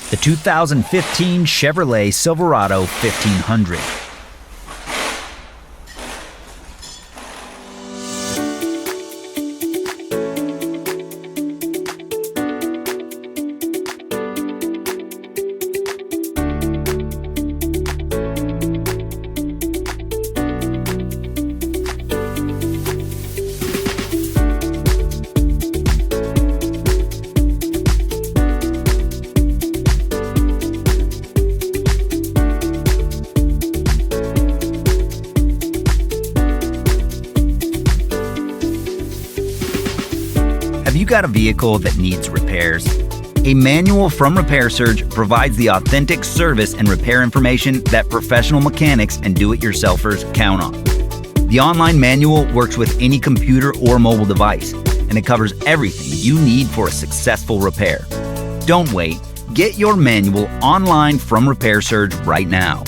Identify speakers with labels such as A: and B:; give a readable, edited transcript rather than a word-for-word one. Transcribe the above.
A: the 2015 Chevrolet Silverado 1500.
B: Have you got a vehicle that needs repairs? A manual from Repair Surge provides the authentic service and repair information that professional mechanics and do-it-yourselfers count on. The online manual works with any computer or mobile device, and it covers everything you need for a successful repair. Don't wait. Get your manual online from Repair Surge right now.